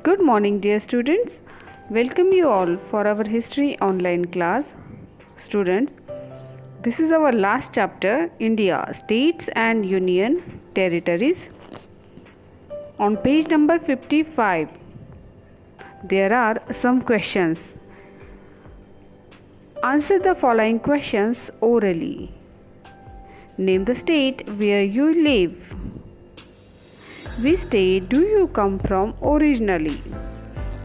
Good morning, dear students. Welcome you all for our history online class. Students, this is our last chapter, India, States and Union Territories. On page number 55, there are some questions. Answer the following questions orally. Name the state where you live. Which state do you come from originally?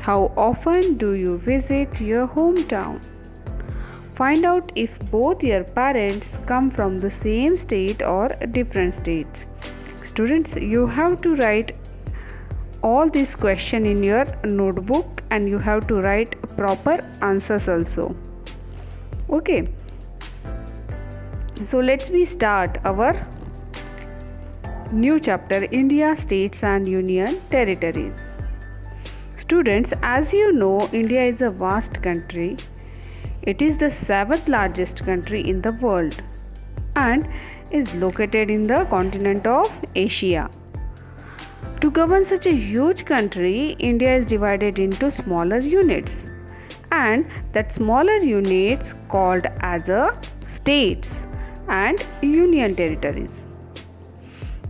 How often do you visit your hometown? Find out if both your parents come from the same state or different states. Students, you have to write all these questions in your notebook and you have to write proper answers also. Okay. So let's start our new chapter, India, States and Union Territories. Students, as you know, India is a vast country. It is the 7th largest country in the world and is located in the continent of Asia. To govern such a huge country, India is divided into smaller units, and that smaller units called as states and union territories.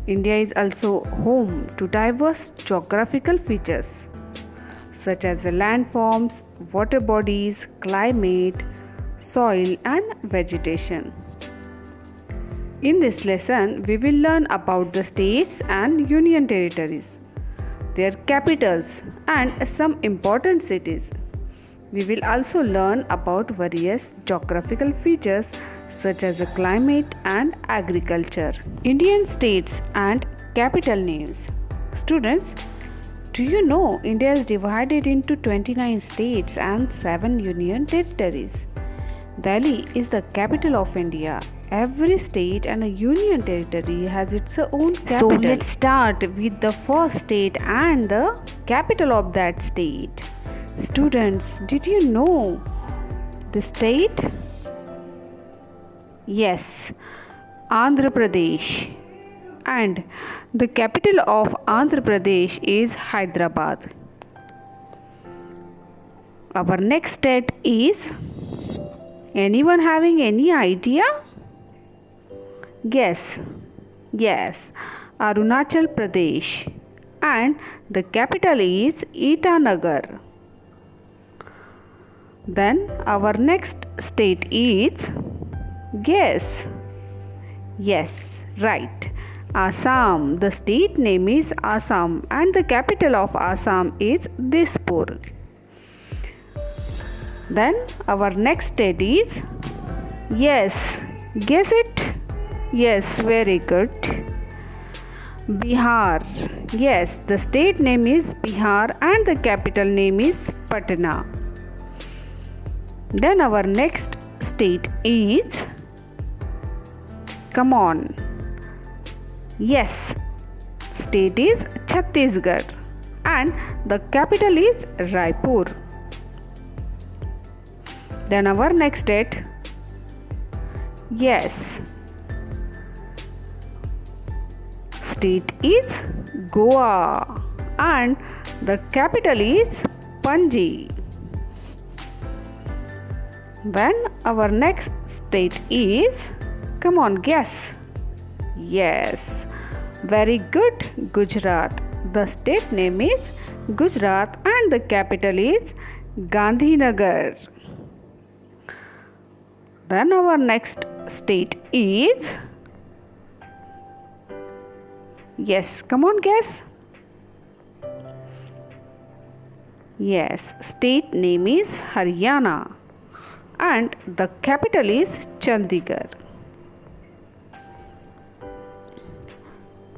India is also home to diverse geographical features such as the landforms, water bodies, climate, soil and vegetation. In this lesson, we will learn about the states and union territories, their capitals and some important cities. We will also learn about various geographical features such as the climate and agriculture. Indian states and capital names. Students, do you know India is divided into 29 states and 7 union territories? Delhi is the capital of India. Every state and a union territory has its own capital. So let's start with the first state and the capital of that state. Students, did you know the state? Yes, Andhra Pradesh. And the capital of Andhra Pradesh is Hyderabad. Our next state is, anyone having any idea? Yes, Arunachal Pradesh. And the capital is Itanagar. Then our next state is, yes, right, Assam. The state name is Assam and the capital of Assam is Dispur. Then our next state is, guess it? Yes, very good. Bihar. Yes, the state name is Bihar and the capital name is Patna. Then our next state is, come on. Yes, state is Chhattisgarh and the capital is Raipur. Then our next state, state is Goa and the capital is Panji. Then our next state is, come on, guess. Yes, very good, Gujarat. The state name is Gujarat and the capital is Gandhinagar. Then our next state is, come on, guess. Yes, state name is Haryana and the capital is Chandigarh.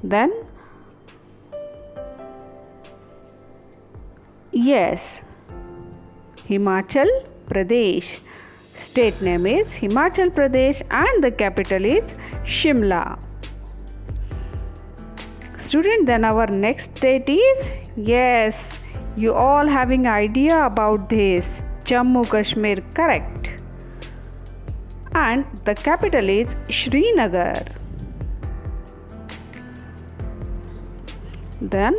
Then, Himachal Pradesh. State name is Himachal Pradesh and the capital is Shimla. Student, then our next state is, you all having idea about this, Jammu Kashmir, correct. And the capital is Srinagar. Then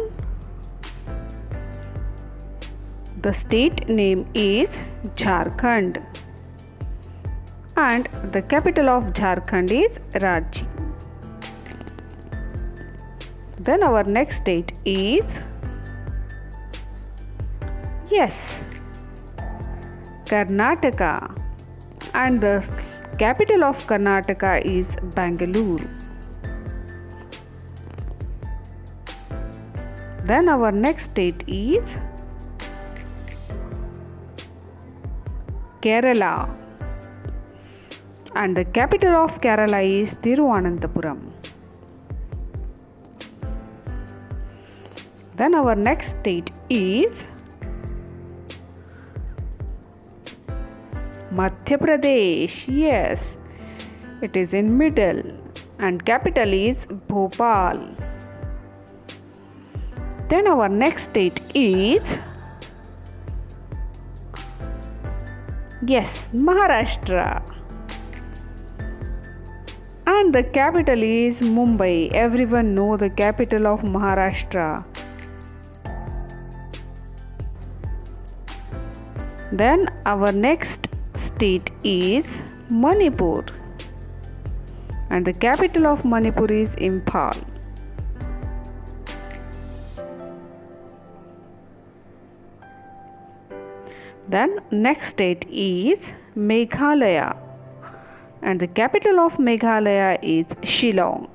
The state name is Jharkhand. And the capital of Jharkhand is Ranchi. Then our next state is, yes, Karnataka. And the capital of Karnataka is Bangalore. Then our next state is Kerala. And the capital of Kerala is Thiruvananthapuram. Then our next state is Madhya Pradesh. Yes, it is in middle and capital is Bhopal. Then our next state is, yes, Maharashtra. And the capital is Mumbai. Everyone know the capital of Maharashtra. Then our next state is Manipur. And the capital of Manipur is Imphal. Then next state is Meghalaya. And the capital of Meghalaya is Shillong.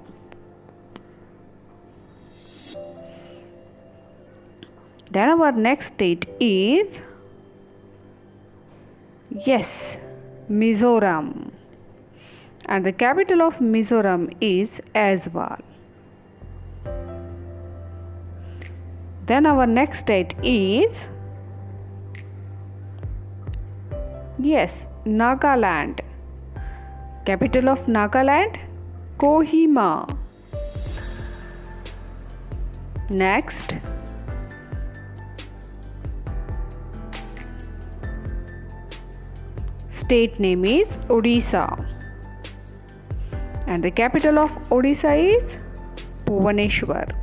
Then our next state is, yes, Mizoram. And the capital of Mizoram is Aizawl. Then our next state is, yes, Nagaland. Capital of Nagaland, Kohima. Next, state name is Odisha. And the capital of Odisha is Bhubaneswar.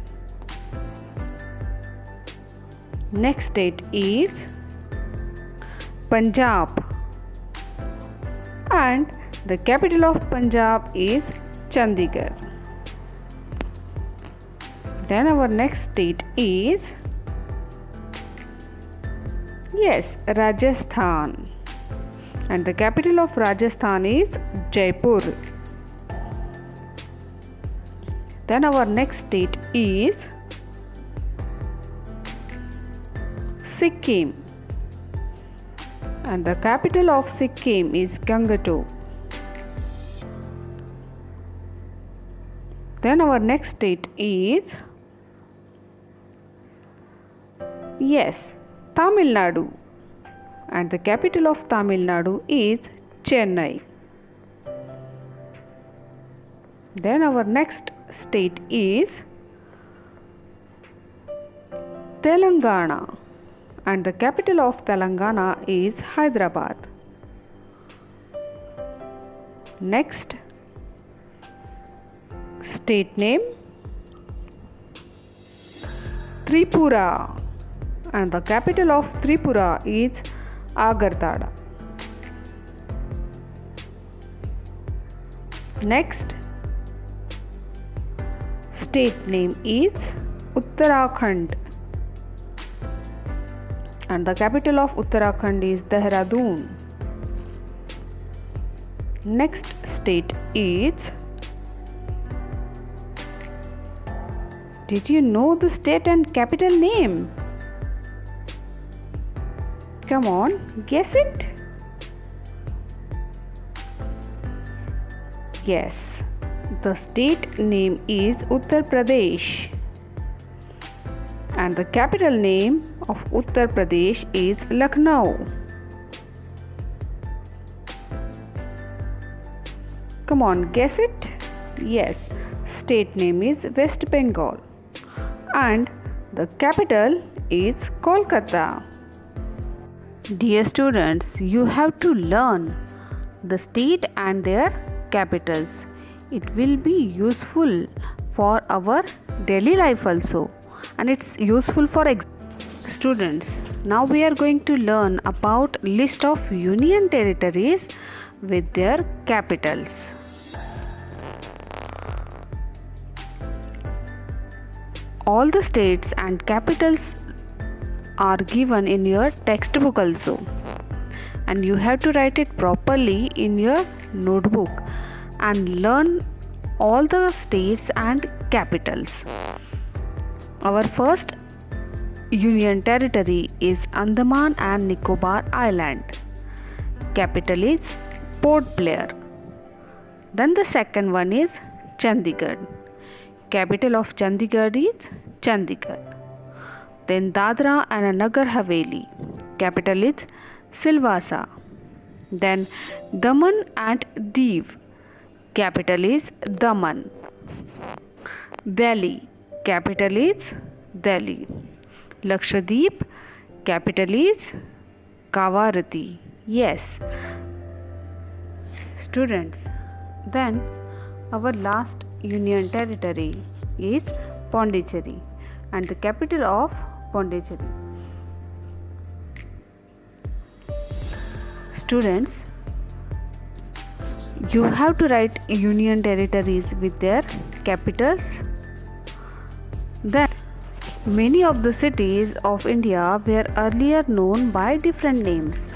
Next state is Punjab. And the capital of Punjab is Chandigarh. Then our next state is, yes, Rajasthan. And the capital of Rajasthan is Jaipur. Then our next state is Sikkim. And the capital of Sikkim is Gangtok. Then our next state is, yes, Tamil Nadu. And the capital of Tamil Nadu is Chennai. Then our next state is Telangana. And the capital of Telangana is Hyderabad. Next, state name Tripura. And the capital of Tripura is Agartala. Next, state name is Uttarakhand. And the capital of Uttarakhand is Dehradun. Next state is, did you know the state and capital name? Come on, guess it. Yes, the state name is Uttar Pradesh. And the capital name of Uttar Pradesh is Lucknow. Come on, guess it. Yes, state name is West Bengal. And the capital is Kolkata. Dear students, you have to learn the state and their capitals. It will be useful for our daily life also. And it's useful for students. Now we are going to learn about list of union territories with their capitals. All the states and capitals are given in your textbook also, and you have to write it properly in your notebook and learn all the states and capitals. Our first union territory is Andaman and Nicobar Island. Capital is Port Blair. Then the second one is Chandigarh. Capital of Chandigarh is Chandigarh. Then Dadra and Nagar Haveli. Capital is Silvassa. Then Daman and Diu. Capital is Daman. Delhi. Capital is Delhi. Lakshadweep. Capital is Kavaratti. Yes. Students, then our last union territory is Pondicherry, and the capital of Pondicherry. Students, you have to write union territories with their capitals. Then many of the cities of India were earlier known by different names,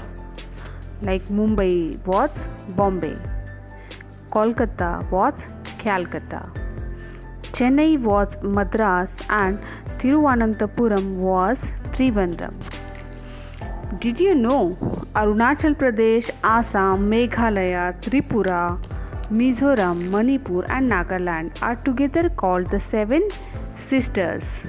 like Mumbai was Bombay, Kolkata was Calcutta, Chennai was Madras, and Thiruvananthapuram was Trivandrum. Did you know Arunachal Pradesh, Assam, Meghalaya, Tripura, Mizoram, Manipur and Nagaland are together called the Seven Sisters?